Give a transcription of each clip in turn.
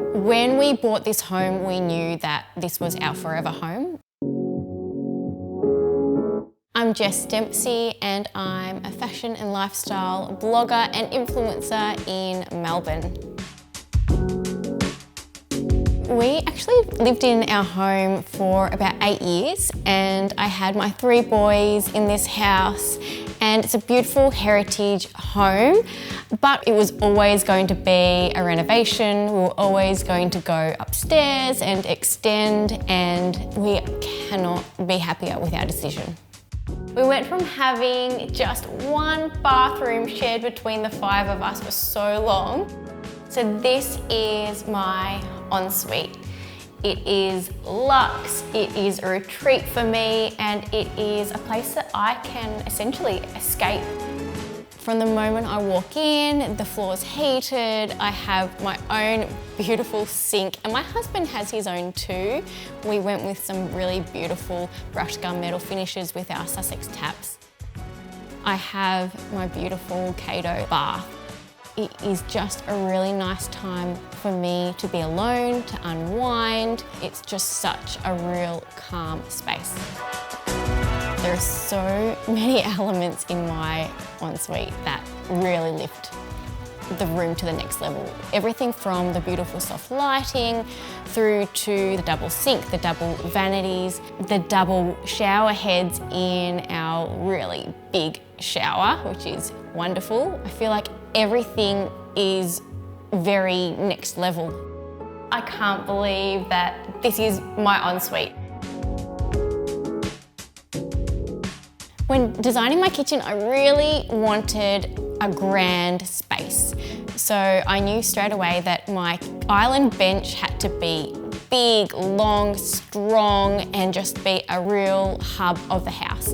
When we bought this home, we knew that this was our forever home. I'm Jess Dempsey and I'm a fashion and lifestyle blogger and influencer in Melbourne. We actually lived in our home for about 8 years and I had my 3 boys in this house, and it's a beautiful heritage home, but it was always going to be a renovation. We were always going to go upstairs and extend, and we cannot be happier with our decision. We went from having just 1 bathroom shared between the 5 of us for so long. So this is my ensuite. It is luxe, it is a retreat for me, and it is a place that I can essentially escape. From the moment I walk in, the floor's heated, I have my own beautiful sink, and my husband has his own too. We went with some really beautiful brushed gunmetal finishes with our Sussex taps. I have my beautiful Cato bath. It is just a really nice time for me to be alone, to unwind. It's just such a real calm space. There are so many elements in my ensuite that really lift the room to the next level. Everything from the beautiful soft lighting through to the double sink, the double vanities, the double shower heads in our really big shower, which is wonderful. I feel like everything is very next level. I can't believe that this is my ensuite. When designing my kitchen, I really wanted a grand space. So I knew straight away that my island bench had to be big, long, strong, and just be a real hub of the house.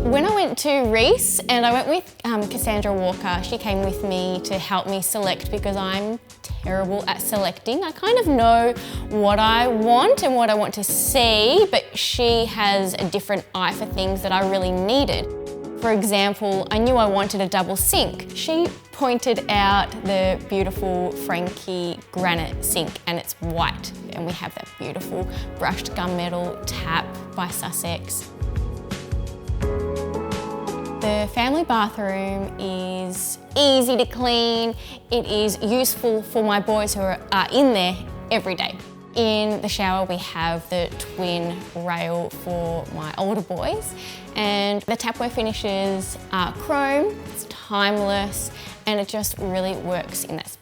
When I went to Reece, and I went with Cassandra Walker, she came with me to help me select because I'm terrible at selecting. I kind of know what I want and what I want to see, but she has a different eye for things that I really needed. For example, I knew I wanted a double sink. She pointed out the beautiful Frankie granite sink, and it's white. And we have that beautiful brushed gunmetal tap by Sussex. The family bathroom is easy to clean. It is useful for my boys who are in there every day. In the shower, we have the twin rail for my older boys, and the tapware finishes are chrome, it's timeless, and it just really works in that space.